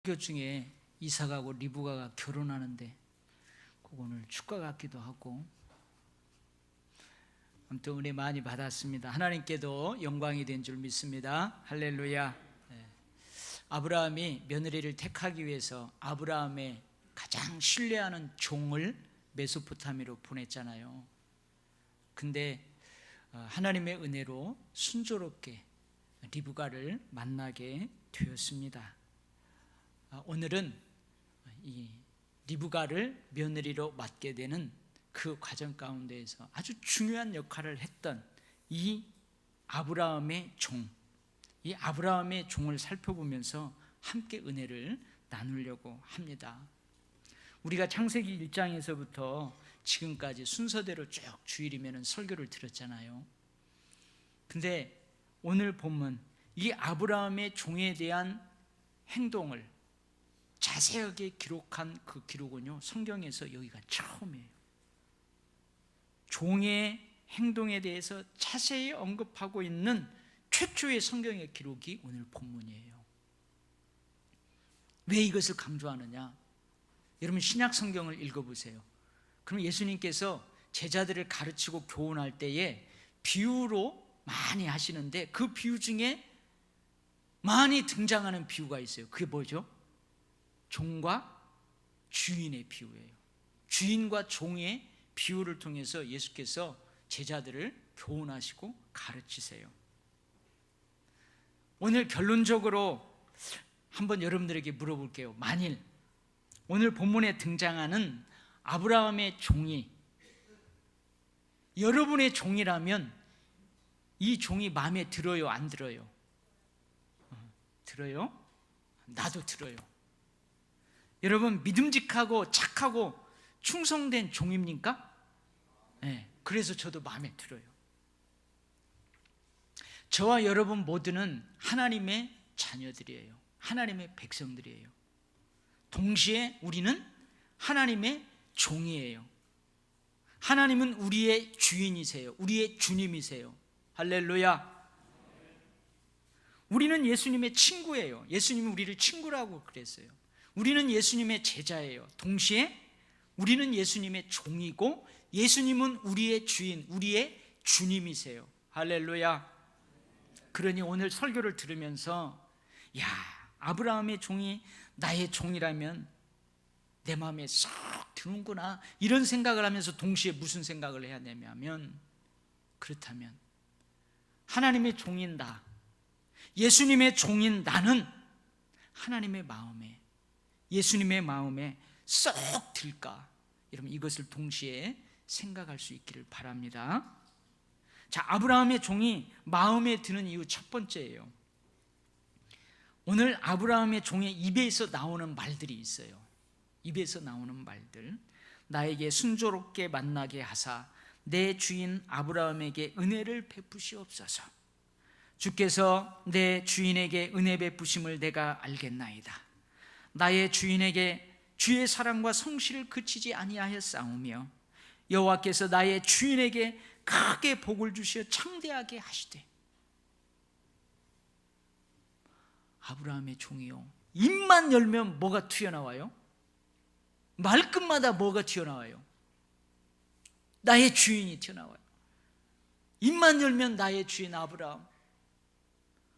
설교 중에 이삭하고 리브가가 결혼하는데 그거 오늘 축가 같기도 하고, 아무튼 은혜 많이 받았습니다. 하나님께도 영광이 된 줄 믿습니다. 할렐루야. 아브라함이 며느리를 택하기 위해서 아브라함의 가장 신뢰하는 종을 메소포타미아로 보냈잖아요. 근데 하나님의 은혜로 순조롭게 리브가를 만나게 되었습니다. 오늘은 이 리브가를 며느리로 맡게 되는 그 과정 가운데에서 아주 중요한 역할을 했던 이 아브라함의 종, 이 아브라함의 종을 살펴보면서 함께 은혜를 나누려고 합니다. 우리가 창세기 1장에서부터 지금까지 순서대로 쭉 주일이면 설교를 들었잖아요. 근데 오늘 본문 이 아브라함의 종에 대한 행동을 자세하게 기록한 그 기록은요, 성경에서 여기가 처음이에요. 종의 행동에 대해서 자세히 언급하고 있는 최초의 성경의 기록이 오늘 본문이에요. 왜 이것을 강조하느냐? 여러분 신약 성경을 읽어보세요. 그럼 예수님께서 제자들을 가르치고 교훈할 때에 비유로 많이 하시는데 그 비유 중에 많이 등장하는 비유가 있어요. 그게 뭐죠? 종과 주인의 비유예요. 주인과 종의 비유를 통해서 예수께서 제자들을 교훈하시고 가르치세요. 오늘 결론적으로 한번 여러분들에게 물어볼게요. 만일 오늘 본문에 등장하는 아브라함의 종이 여러분의 종이라면 이 종이 마음에 들어요, 안 들어요? 들어요? 나도 들어요. 여러분 믿음직하고 착하고 충성된 종입니까? 네, 그래서 저도 마음에 들어요. 저와 여러분 모두는 하나님의 자녀들이에요. 하나님의 백성들이에요. 동시에 우리는 하나님의 종이에요. 하나님은 우리의 주인이세요. 우리의 주님이세요. 할렐루야. 우리는 예수님의 친구예요. 예수님이 우리를 친구라고 그랬어요. 우리는 예수님의 제자예요. 동시에 우리는 예수님의 종이고 예수님은 우리의 주인, 우리의 주님이세요. 할렐루야. 그러니 오늘 설교를 들으면서 야, 아브라함의 종이 나의 종이라면 내 마음에 쏙 드는구나, 이런 생각을 하면서 동시에 무슨 생각을 해야 되냐면, 그렇다면 하나님의 종인 나, 예수님의 종인 나는 하나님의 마음에, 예수님의 마음에 쏙 들까? 여러분 이것을 동시에 생각할 수 있기를 바랍니다. 자, 아브라함의 종이 마음에 드는 이유 첫 번째예요. 오늘 아브라함의 종의 입에서 나오는 말들이 있어요. 입에서 나오는 말들. 나에게 순조롭게 만나게 하사 내 주인 아브라함에게 은혜를 베푸시옵소서. 주께서 내 주인에게 은혜 베푸심을 내가 알겠나이다. 나의 주인에게 주의 사랑과 성실을 그치지 아니하였사오며 여호와께서 나의 주인에게 크게 복을 주시어 창대하게 하시되. 아브라함의 종이요, 입만 열면 뭐가 튀어나와요? 말끝마다 뭐가 튀어나와요? 나의 주인이 튀어나와요. 입만 열면 나의 주인 아브라함.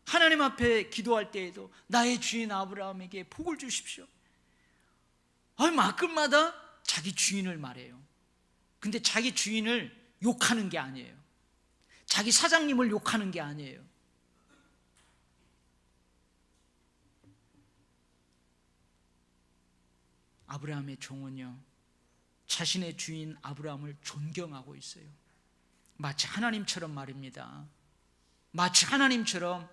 하나님 앞에 기도할 때에도 나의 주인 아브라함에게 복을 주십시오. 말끝마다 자기 주인을 말해요. 근데 자기 주인을 욕하는 게 아니에요. 자기 사장님을 욕하는 게 아니에요. 아브라함의 종은요, 자신의 주인 아브라함을 존경하고 있어요. 마치 하나님처럼 말입니다. 마치 하나님처럼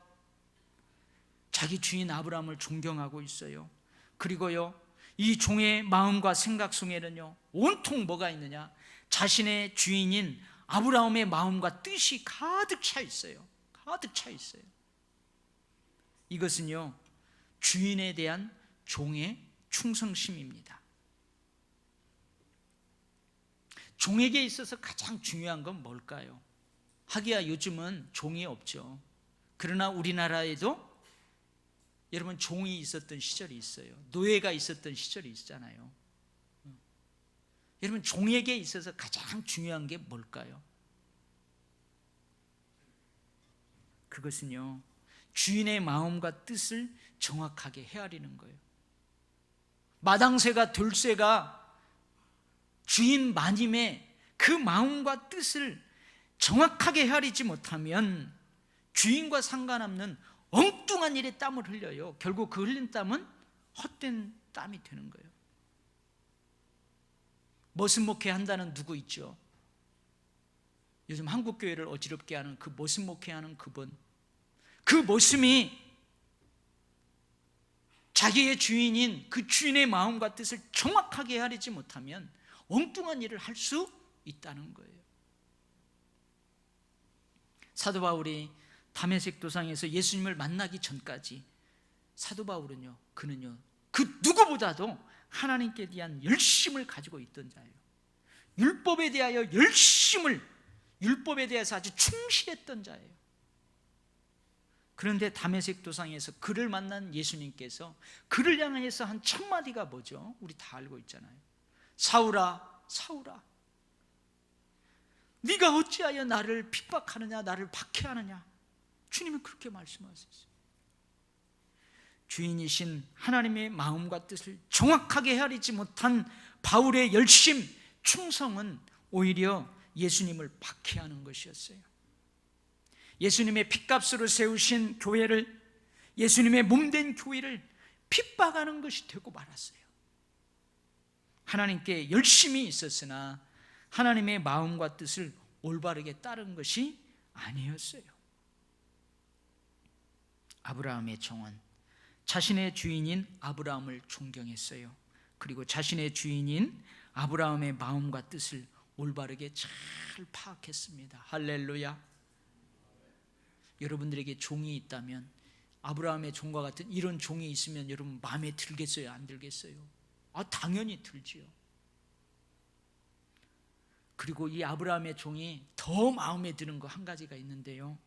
자기 주인 아브라함을 존경하고 있어요. 그리고요, 이 종의 마음과 생각 속에는요, 온통 뭐가 있느냐? 자신의 주인인 아브라함의 마음과 뜻이 가득 차 있어요. 가득 차 있어요. 이것은요, 주인에 대한 종의 충성심입니다. 종에게 있어서 가장 중요한 건 뭘까요? 하기야 요즘은 종이 없죠. 그러나 우리나라에도 여러분, 종이 있었던 시절이 있어요. 노예가 있었던 시절이 있잖아요. 여러분, 종에게 있어서 가장 중요한 게 뭘까요? 그것은요, 주인의 마음과 뜻을 정확하게 헤아리는 거예요. 마당새가 들새가 주인 마님의 그 마음과 뜻을 정확하게 헤아리지 못하면 주인과 상관없는 엉뚱한 일에 땀을 흘려요. 결국 그 흘린 땀은 헛된 땀이 되는 거예요. 머슴 목회한다는 누구 있죠? 요즘 한국교회를 어지럽게 하는 그 머슴 목회하는 그분, 그 머슴이 자기의 주인인 그 주인의 마음과 뜻을 정확하게 헤아리지 못하면 엉뚱한 일을 할 수 있다는 거예요. 사도 바울이 다메섹 도상에서 예수님을 만나기 전까지 사도 바울은요, 그는요, 그 누구보다도 하나님께 대한 열심을 가지고 있던 자예요. 율법에 대하여 율법에 대해서 아주 충실했던 자예요. 그런데 다메섹 도상에서 그를 만난 예수님께서 그를 향해서 한 첫 마디가 뭐죠? 우리 다 알고 있잖아요. 사울아, 사울아, 네가 어찌하여 나를 핍박하느냐, 나를 박해하느냐. 주님은 그렇게 말씀하셨어요. 주인이신 하나님의 마음과 뜻을 정확하게 헤아리지 못한 바울의 열심, 충성은 오히려 예수님을 박해하는 것이었어요. 예수님의 핏값으로 세우신 교회를, 예수님의 몸된 교회를 핍박하는 것이 되고 말았어요. 하나님께 열심히 있었으나 하나님의 마음과 뜻을 올바르게 따른 것이 아니었어요. 아브라함의 종은 자신의 주인인 아브라함을 존경했어요. 그리고 자신의 주인인 아브라함의 마음과 뜻을 올바르게 잘 파악했습니다. 할렐루야. 여러분들에게 종이 있다면, 아브라함의 종과 같은 이런 종이 있으면 여러분 마음에 들겠어요, 안 들겠어요? 당연히 들지요. 그리고 이 아브라함의 종이 더 마음에 드는 거 한 가지가 있는데요,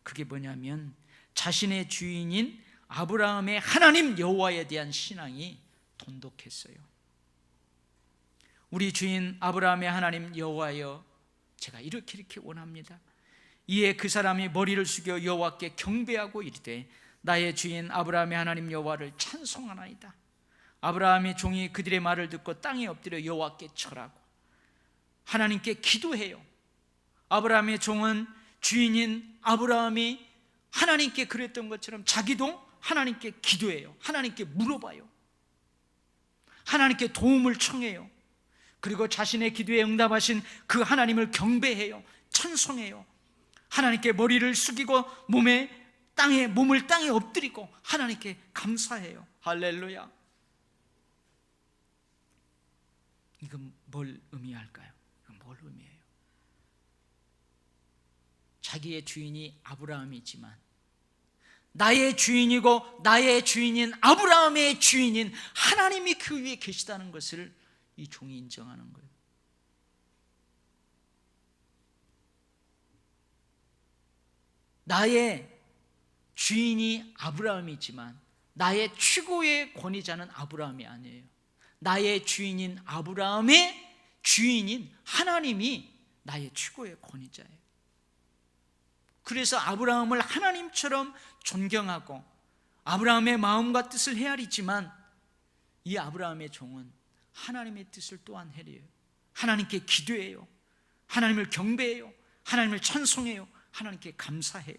그게 뭐냐면 자신의 주인인 아브라함의 하나님 여호와에 대한 신앙이 돈독했어요. 우리 주인 아브라함의 하나님 여호와여, 제가 이렇게 원합니다. 이에 그 사람이 머리를 숙여 여호와께 경배하고 이르되 나의 주인 아브라함의 하나님 여호와를 찬송하나이다. 아브라함의 종이 그들의 말을 듣고 땅에 엎드려 여호와께 절하고 하나님께 기도해요. 아브라함의 종은 주인인 아브라함이 하나님께 그랬던 것처럼 자기도 하나님께 기도해요. 하나님께 물어봐요. 하나님께 도움을 청해요. 그리고 자신의 기도에 응답하신 그 하나님을 경배해요. 찬송해요. 하나님께 머리를 숙이고 몸을 땅에 엎드리고 하나님께 감사해요. 할렐루야. 이건 뭘 의미할까요? 이건 뭘 의미해요? 자기의 주인이 아브라함이지만 나의 주인이고 나의 주인인 아브라함의 주인인 하나님이 그 위에 계시다는 것을 이 종이 인정하는 거예요. 나의 주인이 아브라함이지만 나의 최고의 권위자는 아브라함이 아니에요. 나의 주인인 아브라함의 주인인 하나님이 나의 최고의 권위자예요. 그래서 아브라함을 하나님처럼 존경하고 아브라함의 마음과 뜻을 헤아리지만 이 아브라함의 종은 하나님의 뜻을 또한 헤아려요. 하나님께 기도해요. 하나님을 경배해요. 하나님을 찬송해요. 하나님께 감사해요.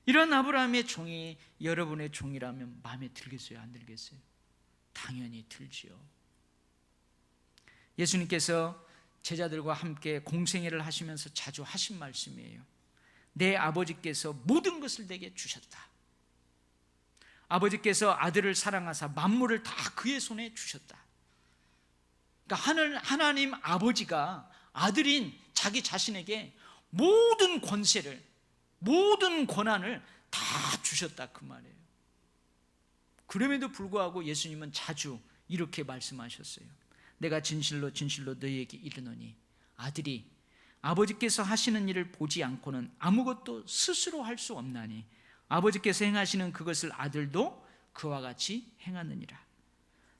이런 아브라함의 종이 여러분의 종이라면 마음에 들겠어요, 안 들겠어요? 당연히 들지요. 예수님께서 제자들과 함께 공생애를 하시면서 자주 하신 말씀이에요. 내 아버지께서 모든 것을 내게 주셨다. 아버지께서 아들을 사랑하사 만물을 다 그의 손에 주셨다. 그러니까 하나님 아버지가 아들인 자기 자신에게 모든 권세를, 모든 권한을 다 주셨다, 그 말이에요. 그럼에도 불구하고 예수님은 자주 이렇게 말씀하셨어요. 내가 진실로 진실로 너희에게 이르노니 아들이 아버지께서 하시는 일을 보지 않고는 아무것도 스스로 할 수 없나니 아버지께서 행하시는 그것을 아들도 그와 같이 행하느니라.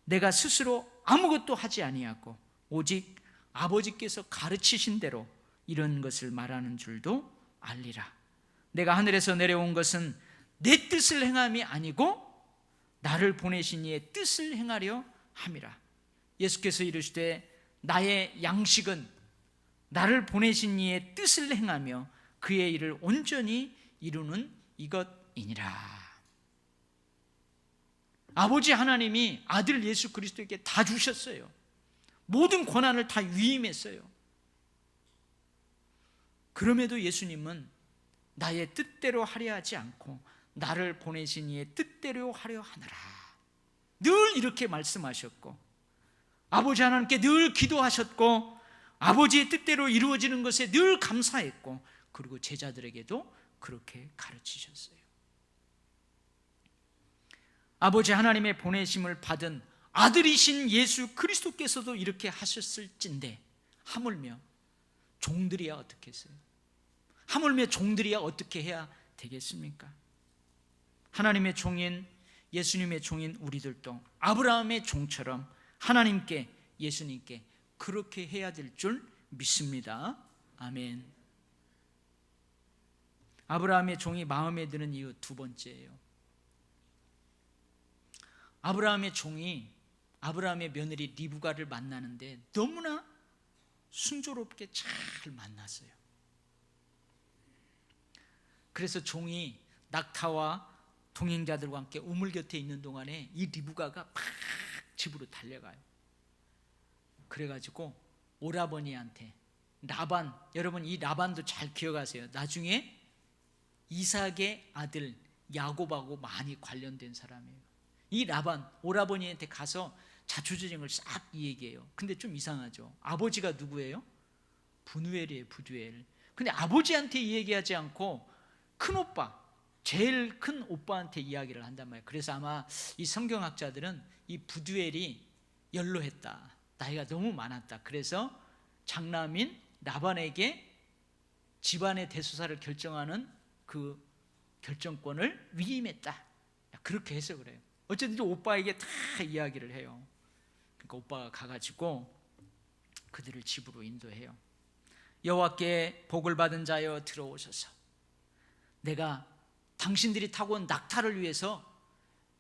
내가 스스로 아무것도 하지 아니하고 오직 아버지께서 가르치신 대로 이런 것을 말하는 줄도 알리라. 내가 하늘에서 내려온 것은 내 뜻을 행함이 아니고 나를 보내신 이의 뜻을 행하려 함이라. 예수께서 이르시되 나의 양식은 나를 보내신 이의 뜻을 행하며 그의 일을 온전히 이루는 이것이니라. 아버지 하나님이 아들 예수 그리스도에게 다 주셨어요. 모든 권한을 다 위임했어요. 그럼에도 예수님은 나의 뜻대로 하려 하지 않고 나를 보내신 이의 뜻대로 하려 하느라 늘 이렇게 말씀하셨고, 아버지 하나님께 늘 기도하셨고, 아버지의 뜻대로 이루어지는 것에 늘 감사했고, 그리고 제자들에게도 그렇게 가르치셨어요. 아버지 하나님의 보내심을 받은 아들이신 예수 그리스도께서도 이렇게 하셨을진데 하물며 종들이야 어떻게 했어요? 하물며 종들이야 어떻게 해야 되겠습니까? 하나님의 종인 예수님의 종인 우리들도 아브라함의 종처럼 하나님께, 예수님께 그렇게 해야 될 줄 믿습니다. 아멘. 아브라함의 종이 마음에 드는 이유 두 번째예요. 아브라함의 종이 아브라함의 며느리 리브가를 만나는데 너무나 순조롭게 잘 만났어요. 그래서 종이 낙타와 동행자들과 함께 우물 곁에 있는 동안에 이 리브가가 막 집으로 달려가요. 그래가지고 오라버니한테 라반, 여러분 이 라반도 잘 기억하세요. 나중에 이삭의 아들 야곱하고 많이 관련된 사람이에요. 이 라반, 오라버니한테 가서 자초지종을 싹 얘기해요. 근데 좀 이상하죠. 아버지가 누구예요? 분우엘이에요. 부두엘. 근데 아버지한테 얘기하지 않고 큰 오빠, 제일 큰 오빠한테 이야기를 한단 말이에요. 그래서 아마 이 성경학자들은 이 부두엘이 연로했다, 나이가 너무 많았다, 그래서 장남인 라반에게 집안의 대소사를 결정하는 그 결정권을 위임했다, 그렇게 해서 그래요. 어쨌든 오빠에게 다 이야기를 해요. 그러니까 오빠가 가가지고 그들을 집으로 인도해요. 여호와께 복을 받은 자여 들어오소서. 내가 당신들이 타고 온 낙타를 위해서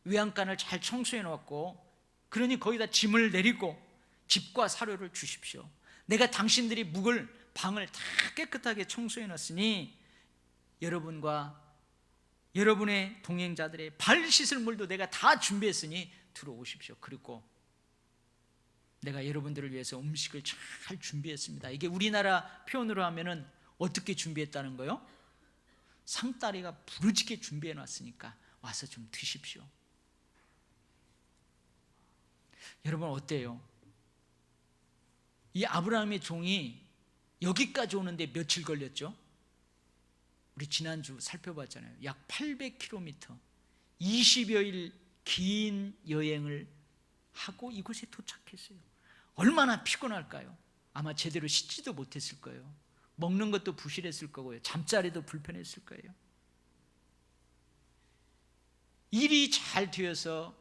외양간을 잘 청소해 놓았고, 그러니 거기다 짐을 내리고 집과 사료를 주십시오. 내가 당신들이 묵을 방을 다 깨끗하게 청소해 놨으니 여러분과 여러분의 동행자들의 발 씻을 물도 내가 다 준비했으니 들어오십시오. 그리고 내가 여러분들을 위해서 음식을 잘 준비했습니다. 이게 우리나라 표현으로 하면은 어떻게 준비했다는 거요? 상다리가 부르지게 준비해 놨으니까 와서 좀 드십시오. 여러분 어때요? 이 아브라함의 종이 여기까지 오는데 며칠 걸렸죠? 우리 지난주 살펴봤잖아요. 약 800km, 20여일 긴 여행을 하고 이곳에 도착했어요. 얼마나 피곤할까요? 아마 제대로 씻지도 못했을 거예요. 먹는 것도 부실했을 거고요. 잠자리도 불편했을 거예요. 일이 잘 되어서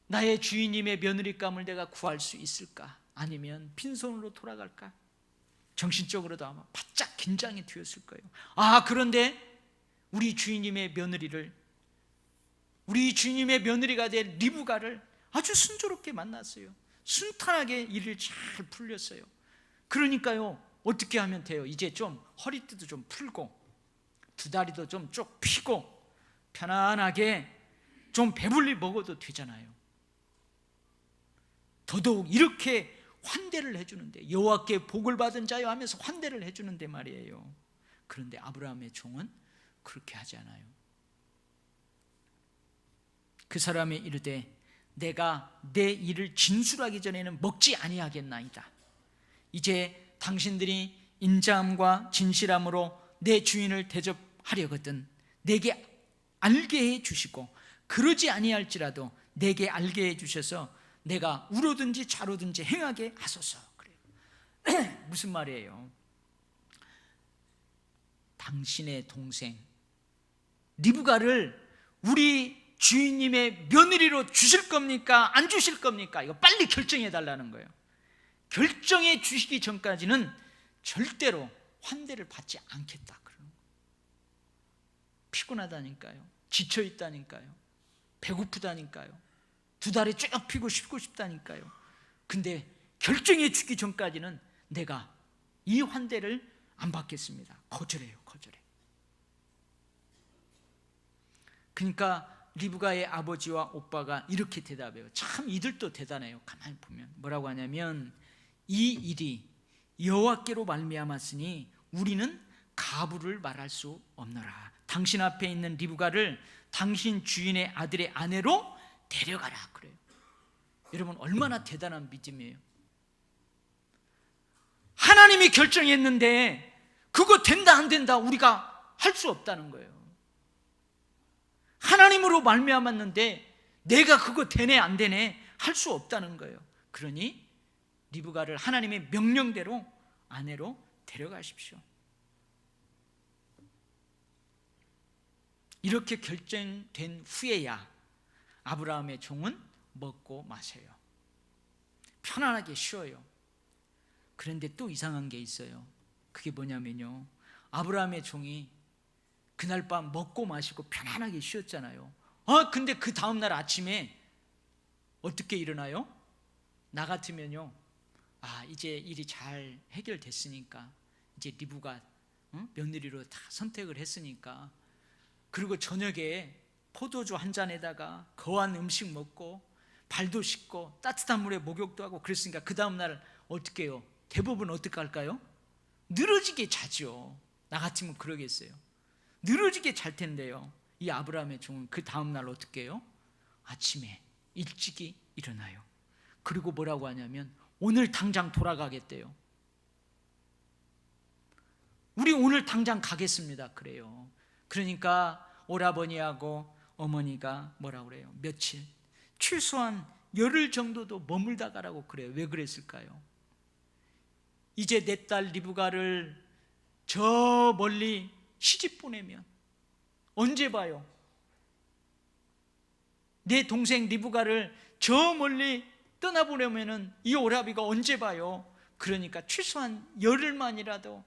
나의 주인님의 며느리감을 내가 구할 수 있을까? 아니면 빈손으로 돌아갈까? 정신적으로도 아마 바짝 긴장이 되었을 거예요. 그런데 우리 주인님의 며느리가 될 리브가를 아주 순조롭게 만났어요. 순탄하게 일을 잘 풀렸어요. 그러니까요, 어떻게 하면 돼요? 이제 좀 허리띠도 좀 풀고 두 다리도 좀 쭉 펴고 편안하게 좀 배불리 먹어도 되잖아요. 더더욱 이렇게 환대를 해주는데, 여호와께 복을 받은 자여 하면서 환대를 해주는데 말이에요. 그런데 아브라함의 종은 그렇게 하지 않아요. 그 사람이 이르되 내가 내 일을 진술하기 전에는 먹지 아니하겠나이다. 이제 당신들이 인자함과 진실함으로 내 주인을 대접하려거든 내게 알게 해 주시고, 그러지 아니할지라도 내게 알게 해 주셔서 내가 우로든지 좌로든지 행하게 하소서. 그래요. 무슨 말이에요? 당신의 동생 리브가를 우리 주인님의 며느리로 주실 겁니까? 안 주실 겁니까? 이거 빨리 결정해 달라는 거예요. 결정해 주시기 전까지는 절대로 환대를 받지 않겠다. 피곤하다니까요. 지쳐 있다니까요. 배고프다니까요. 두 다리 쭉 펴고 쉬고 싶다니까요. 근데 결정해 주기 전까지는 내가 이 환대를 안 받겠습니다. 거절해요. 거절해. 그러니까 리브가의 아버지와 오빠가 이렇게 대답해요. 참 이들도 대단해요. 가만히 보면 뭐라고 하냐면, 이 일이 여호와께로 말미암았으니 우리는 가부를 말할 수 없노라. 당신 앞에 있는 리브가를 당신 주인의 아들의 아내로 데려가라 그래요. 여러분, 얼마나 대단한 믿음이에요. 하나님이 결정했는데 그거 된다 안 된다 우리가 할 수 없다는 거예요. 하나님으로 말미암았는데 내가 그거 되네 안 되네 할 수 없다는 거예요. 그러니 리브가를 하나님의 명령대로 아내로 데려가십시오. 이렇게 결정된 후에야 아브라함의 종은 먹고 마셔요. 편안하게 쉬어요. 그런데 또 이상한 게 있어요. 그게 뭐냐면요, 아브라함의 종이 그날 밤 먹고 마시고 편안하게 쉬었잖아요. 근데 그 다음날 아침에 어떻게 일어나요? 나 같으면요, 이제 일이 잘 해결됐으니까, 이제 리브가 며느리로 다 선택을 했으니까, 그리고 저녁에 포도주 한 잔에다가 거한 음식 먹고 발도 씻고 따뜻한 물에 목욕도 하고 그랬으니까 그 다음날 어떻게 해요? 대부분 어떻게 할까요? 늘어지게 자죠. 나 같으면 그러겠어요. 늘어지게 잘 텐데요, 이 아브라함의 종은 그 다음날 어떻게 해요? 아침에 일찍이 일어나요. 그리고 뭐라고 하냐면 오늘 당장 돌아가겠대요. 우리 오늘 당장 가겠습니다 그래요. 그러니까 오라버니하고 어머니가 뭐라 그래요? 며칠, 최소한 열흘 정도도 머물다 가라고 그래요. 왜 그랬을까요? 이제 내 딸 리브가를 저 멀리 시집 보내면 언제 봐요? 내 동생 리브가를 저 멀리 떠나보려면 이 오라비가 언제 봐요? 그러니까 최소한 열흘만이라도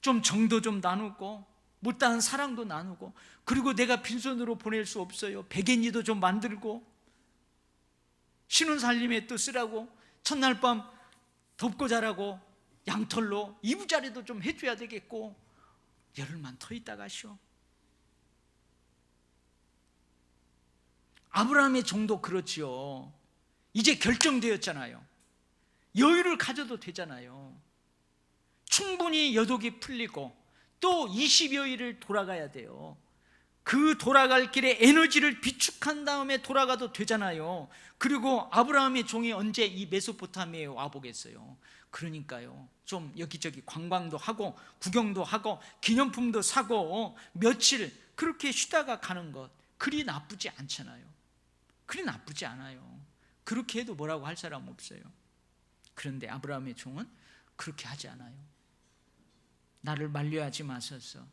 좀 정도 좀 나누고 못다한 사랑도 나누고, 그리고 내가 빈손으로 보낼 수 없어요. 베갯니도 좀 만들고 신혼살림에 또 쓰라고 첫날 밤 덮고 자라고 양털로 이부자리도 좀 해줘야 되겠고, 열흘만 더 있다가 쉬어. 아브라함의 종도 그렇지요. 이제 결정되었잖아요. 여유를 가져도 되잖아요. 충분히 여독이 풀리고 또 20여일을 돌아가야 돼요. 그 돌아갈 길에 에너지를 비축한 다음에 돌아가도 되잖아요. 그리고 아브라함의 종이 언제 이 메소포타미아에 와보겠어요. 그러니까요, 좀 여기저기 관광도 하고 구경도 하고 기념품도 사고 며칠 그렇게 쉬다가 가는 것, 그리 나쁘지 않잖아요. 그리 나쁘지 않아요. 그렇게 해도 뭐라고 할 사람 없어요. 그런데 아브라함의 종은 그렇게 하지 않아요. 나를 만류하지 마소서.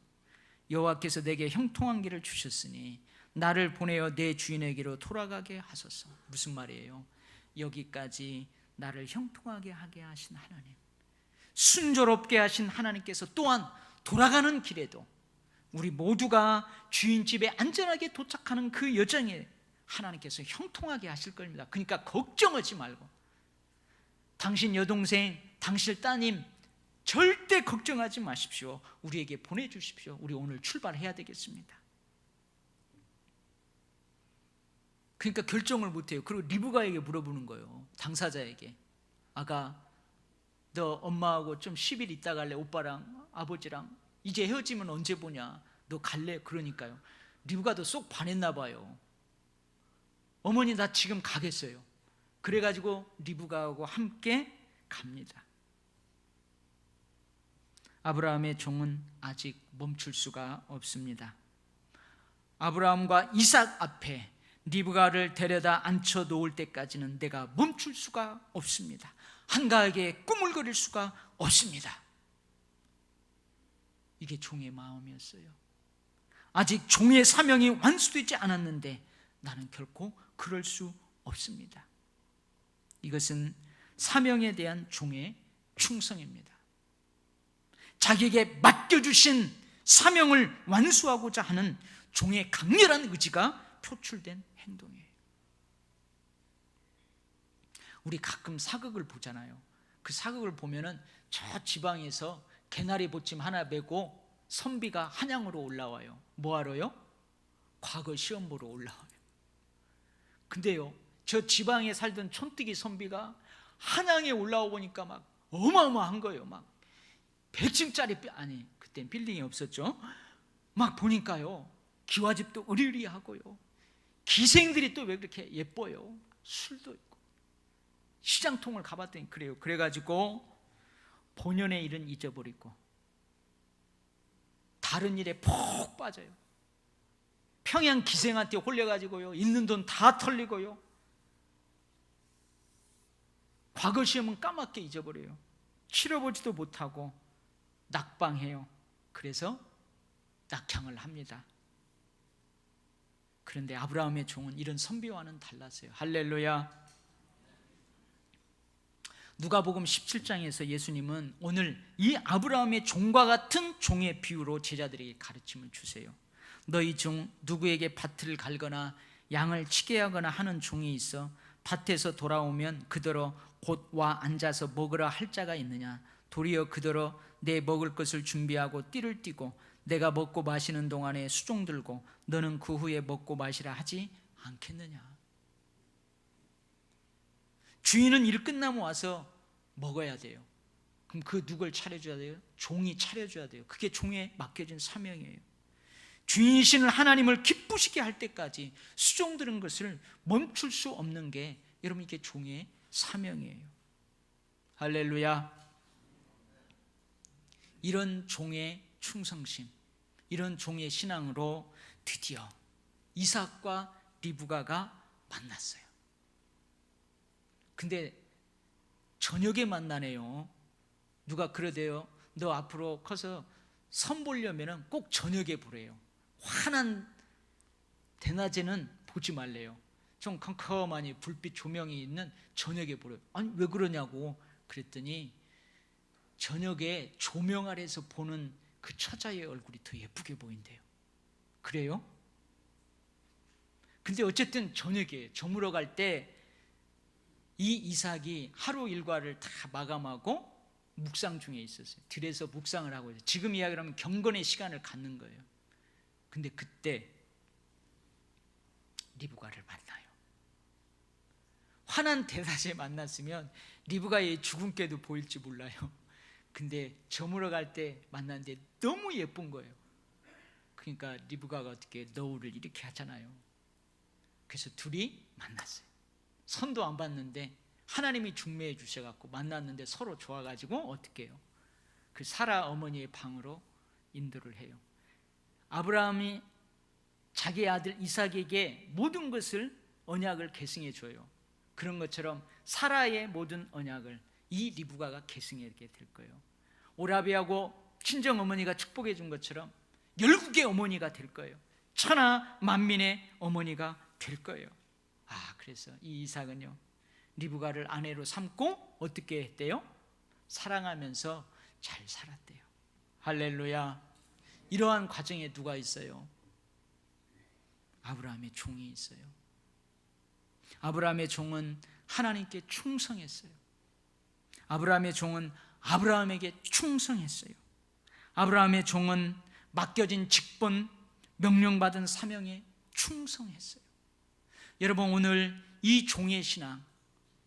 여호와께서 내게 형통한 길을 주셨으니 나를 보내어 내 주인에게로 돌아가게 하소서. 무슨 말이에요? 여기까지 나를 형통하게 하게 하신 하나님, 순조롭게 하신 하나님께서 또한 돌아가는 길에도 우리 모두가 주인 집에 안전하게 도착하는 그 여정에 하나님께서 형통하게 하실 겁니다. 그러니까 걱정하지 말고, 당신 여동생, 당신 따님 절대 걱정하지 마십시오. 우리에게 보내주십시오. 우리 오늘 출발해야 되겠습니다. 그러니까 결정을 못해요. 그리고 리브가에게 물어보는 거예요. 당사자에게. 아가, 너 엄마하고 좀 10일 있다 갈래? 오빠랑 아버지랑 이제 헤어지면 언제 보냐? 너 갈래? 그러니까요, 리브가도 쏙 반했나 봐요. 어머니 나 지금 가겠어요. 그래가지고 리브가하고 함께 갑니다. 아브라함의 종은 아직 멈출 수가 없습니다. 아브라함과 이삭 앞에 리브가를 데려다 앉혀 놓을 때까지는 내가 멈출 수가 없습니다. 한가하게 꾸물거릴 수가 없습니다. 이게 종의 마음이었어요. 아직 종의 사명이 완수되지 않았는데 나는 결코 그럴 수 없습니다. 이것은 사명에 대한 종의 충성입니다. 자기에게 맡겨주신 사명을 완수하고자 하는 종의 강렬한 의지가 표출된 행동이에요. 우리 가끔 사극을 보잖아요. 그 사극을 보면은 저 지방에서 개나리 보침 하나 메고 선비가 한양으로 올라와요. 뭐하러요? 과거 시험 보러 올라와요. 근데요, 저 지방에 살던 촌뜨기 선비가 한양에 올라와 보니까 막 어마어마한 거예요. 막 100층짜리 아니 그땐 빌딩이 없었죠. 막 보니까요, 기와집도 으리으리하고요, 기생들이 또 왜 그렇게 예뻐요? 술도 있고. 시장통을 가봤더니 그래요. 그래가지고 본연의 일은 잊어버리고 다른 일에 푹 빠져요. 평양 기생한테 홀려가지고요, 있는 돈 다 털리고요, 과거 시험은 까맣게 잊어버려요. 치러보지도 못하고 낙방해요. 그래서 낙향을 합니다. 그런데 아브라함의 종은 이런 선비와는 달랐어요. 할렐루야. 누가복음 17장에서 예수님은 오늘 이 아브라함의 종과 같은 종의 비유로 제자들에게 가르침을 주세요. 너희 중 누구에게 밭을 갈거나 양을 치게 하거나 하는 종이 있어 밭에서 돌아오면 그더러 곧 와 앉아서 먹으라 할 자가 있느냐? 도리어 그더러 내 먹을 것을 준비하고 띠를 띠고 내가 먹고 마시는 동안에 수종 들고 너는 그 후에 먹고 마시라 하지 않겠느냐? 주인은 일 끝나면 와서 먹어야 돼요. 그럼 그 누굴 차려줘야 돼요? 종이 차려줘야 돼요. 그게 종에 맡겨진 사명이에요. 주인이신 하나님을 기쁘시게 할 때까지 수종 드는 것을 멈출 수 없는 게 여러분 이게 종의 사명이에요. 할렐루야. 이런 종의 충성심, 이런 종의 신앙으로 드디어 이삭과 리브가가 만났어요. 근데 저녁에 만나네요. 누가 그러대요. 너 앞으로 커서 선 보려면 꼭 저녁에 보래요. 환한 대낮에는 보지 말래요. 좀 컴컴하니 불빛 조명이 있는 저녁에 보래요. 아니 왜 그러냐고 그랬더니 저녁에 조명 아래서 보는 그 처자의 얼굴이 더 예쁘게 보인대요. 그래요? 근데 어쨌든 저녁에 저물어 갈 때 이 이삭이 하루 일과를 다 마감하고 묵상 중에 있었어요. 들에서 묵상을 하고 있어요. 지금 이야기를 하면 경건의 시간을 갖는 거예요. 근데 그때 리브가를 만나요. 환한 대낮에 만났으면 리브가의 주근깨도 보일지 몰라요. 근데 저물어 갈 때 만났는데 너무 예쁜 거예요. 그러니까 리브가가 어떻게 너울을 이렇게 하잖아요. 그래서 둘이 만났어요. 선도 안 봤는데 하나님이 중매해 주셔갖고 만났는데 서로 좋아가지고 어떻게 해요? 그 사라 어머니의 방으로 인도를 해요. 아브라함이 자기 아들 이삭에게 모든 것을 언약을 계승해 줘요. 그런 것처럼 사라의 모든 언약을 이 리브가가 계승하게 될 거예요. 오라비하고 친정 어머니가 축복해 준 것처럼 열국의 어머니가 될 거예요. 천하 만민의 어머니가 될 거예요. 그래서 이 이삭은요, 리브가를 아내로 삼고 어떻게 했대요? 사랑하면서 잘 살았대요. 할렐루야. 이러한 과정에 누가 있어요? 아브라함의 종이 있어요. 아브라함의 종은 하나님께 충성했어요. 아브라함의 종은 아브라함에게 충성했어요. 아브라함의 종은 맡겨진 직분, 명령받은 사명에 충성했어요. 여러분 오늘 이 종의 신앙,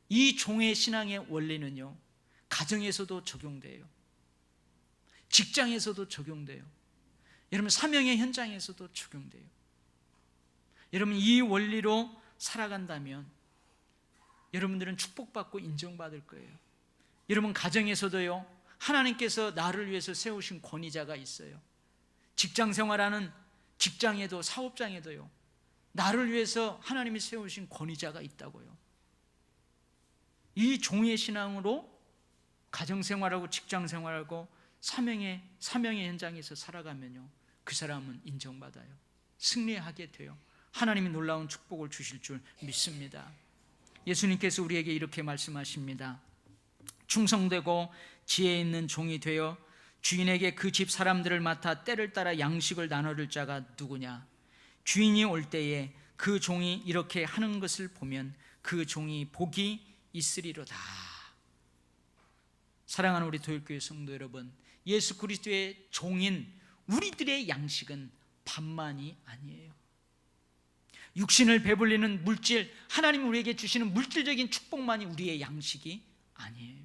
이 종의 신앙의 원리는요, 가정에서도 적용돼요. 직장에서도 적용돼요. 여러분 사명의 현장에서도 적용돼요. 여러분 이 원리로 살아간다면 여러분들은 축복받고 인정받을 거예요. 여러분 가정에서도요, 하나님께서 나를 위해서 세우신 권위자가 있어요. 직장 생활하는 직장에도 사업장에도요, 나를 위해서 하나님이 세우신 권위자가 있다고요. 이 종의 신앙으로 가정생활하고 직장생활하고 사명의 현장에서 살아가면요, 그 사람은 인정받아요. 승리하게 돼요. 하나님이 놀라운 축복을 주실 줄 믿습니다. 예수님께서 우리에게 이렇게 말씀하십니다. 충성되고 지혜 있는 종이 되어 주인에게 그 집 사람들을 맡아 때를 따라 양식을 나눠줄 자가 누구냐? 주인이 올 때에 그 종이 이렇게 하는 것을 보면 그 종이 복이 있으리로다. 사랑하는 우리 도일교회 성도 여러분, 예수 그리스도의 종인 우리들의 양식은 밥만이 아니에요. 육신을 배불리는 물질, 하나님이 우리에게 주시는 물질적인 축복만이 우리의 양식이 아니에요.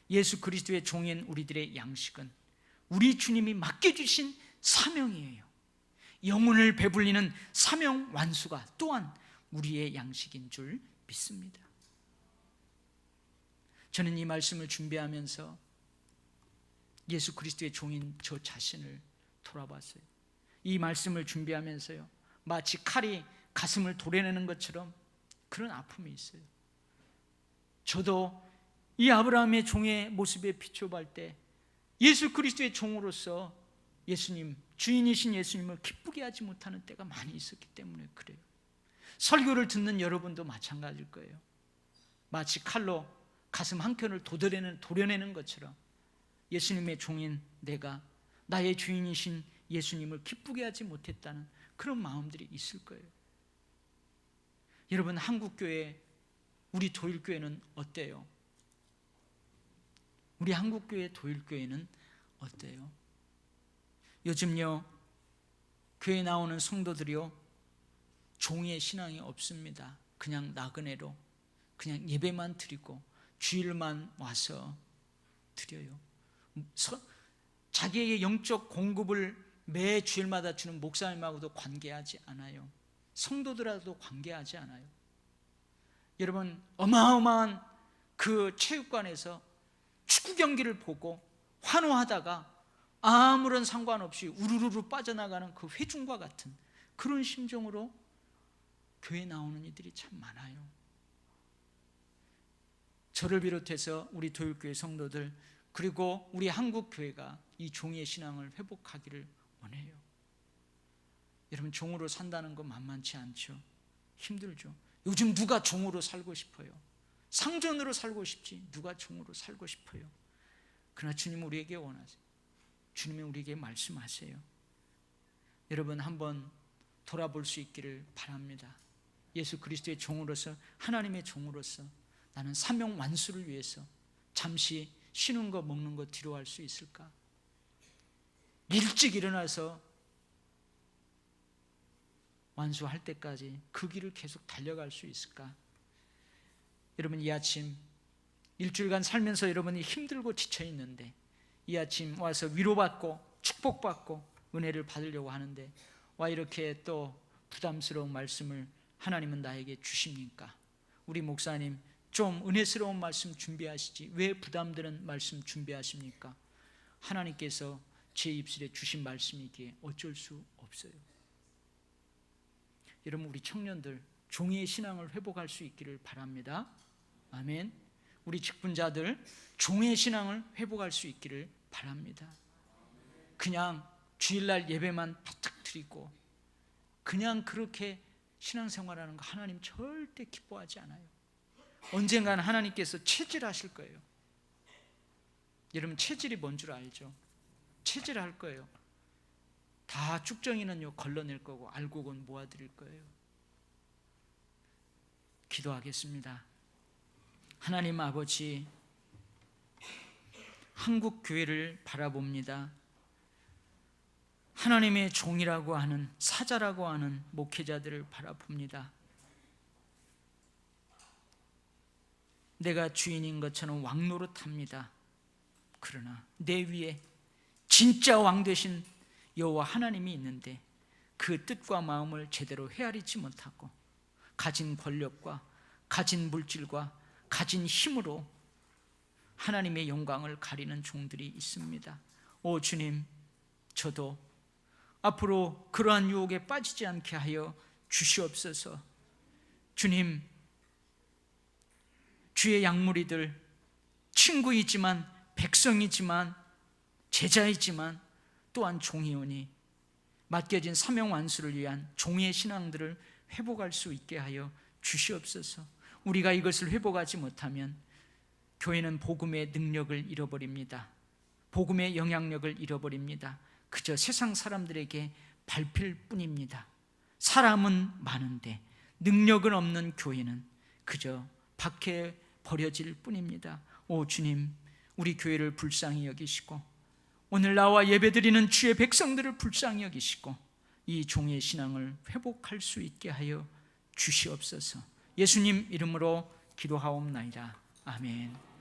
예수 그리스도의 종인 우리들의 양식은 우리 주님이 맡겨주신 사명이에요. 영혼을 배불리는 사명 완수가 또한 우리의 양식인 줄 믿습니다. 저는 이 말씀을 준비하면서 예수 그리스도의 종인 저 자신을 돌아봤어요. 이 말씀을 준비하면서요, 마치 칼이 가슴을 도려내는 것처럼 그런 아픔이 있어요. 저도 이 아브라함의 종의 모습에 비춰볼 때 예수 그리스도의 종으로서 예수님, 주인이신 예수님을 기쁘게 하지 못하는 때가 많이 있었기 때문에 그래요. 설교를 듣는 여러분도 마찬가지일 거예요. 마치 칼로 가슴 한켠을 도려내는 것처럼 예수님의 종인 내가 나의 주인이신 예수님을 기쁘게 하지 못했다는 그런 마음들이 있을 거예요. 여러분, 한국교회, 우리 도일교회는 어때요? 우리 한국교회 도일교회는 어때요? 요즘요, 교회 나오는 성도들이요, 종의 신앙이 없습니다. 그냥 나그네로 그냥 예배만 드리고 주일만 와서 드려요. 자기에게 영적 공급을 매 주일마다 주는 목사님하고도 관계하지 않아요. 성도들하고도 관계하지 않아요. 여러분, 어마어마한 그 체육관에서 축구 경기를 보고 환호하다가 아무런 상관없이 우르르르 빠져나가는 그 회중과 같은 그런 심정으로 교회 나오는 이들이 참 많아요. 저를 비롯해서 우리 도일교회 성도들, 그리고 우리 한국교회가 이 종의 신앙을 회복하기를 원해요. 여러분, 종으로 산다는 거 만만치 않죠. 힘들죠. 요즘 누가 종으로 살고 싶어요? 상전으로 살고 싶지 누가 종으로 살고 싶어요? 그러나 주님은 우리에게 원하세요. 주님은 우리에게 말씀하세요. 여러분, 한번 돌아볼 수 있기를 바랍니다. 예수 그리스도의 종으로서, 하나님의 종으로서 나는 사명 완수를 위해서 잠시 쉬는 거 먹는 거 뒤로 할 수 있을까? 일찍 일어나서 완수할 때까지 그 길을 계속 달려갈 수 있을까? 여러분, 이 아침 일주일간 살면서 여러분이 힘들고 지쳐 있는데 이 아침 와서 위로받고 축복받고 은혜를 받으려고 하는데 와 이렇게 또 부담스러운 말씀을 하나님은 나에게 주십니까? 우리 목사님 좀 은혜스러운 말씀 준비하시지 왜 부담되는 말씀 준비하십니까? 하나님께서 제 입술에 주신 말씀이기에 어쩔 수 없어요. 여러분, 우리 청년들 종의 신앙을 회복할 수 있기를 바랍니다. 아멘. 우리 직분자들 종의 신앙을 회복할 수 있기를 바랍니다. 그냥 주일날 예배만 부탁 드리고 그냥 그렇게 신앙생활하는 거 하나님 절대 기뻐하지 않아요. 언젠가는 하나님께서 체질하실 거예요. 여러분, 체질이 뭔 줄 알죠? 체질할 거예요. 다 쭉정이는요 걸러낼 거고 알곡은 모아드릴 거예요. 기도하겠습니다. 하나님 아버지, 한국 교회를 바라봅니다. 하나님의 종이라고 하는, 사자라고 하는 목회자들을 바라봅니다. 내가 주인인 것처럼 왕노릇합니다. 그러나 내 위에 진짜 왕 되신 여호와 하나님이 있는데 그 뜻과 마음을 제대로 헤아리지 못하고 가진 권력과 가진 물질과 가진 힘으로 하나님의 영광을 가리는 종들이 있습니다. 오 주님, 저도 앞으로 그러한 유혹에 빠지지 않게 하여 주시옵소서. 주님, 주의 양무리들, 친구이지만 백성이지만 제자이지만 또한 종이오니 맡겨진 사명 완수를 위한 종의 신앙들을 회복할 수 있게 하여 주시옵소서. 우리가 이것을 회복하지 못하면 교회는 복음의 능력을 잃어버립니다. 복음의 영향력을 잃어버립니다. 그저 세상 사람들에게 밟힐 뿐입니다. 사람은 많은데 능력은 없는 교회는 그저 밖에 버려질 뿐입니다. 오 주님, 우리 교회를 불쌍히 여기시고 오늘 나와 예배드리는 주의 백성들을 불쌍히 여기시고 이 종의 신앙을 회복할 수 있게 하여 주시옵소서. 예수님 이름으로 기도하옵나이다. 아멘.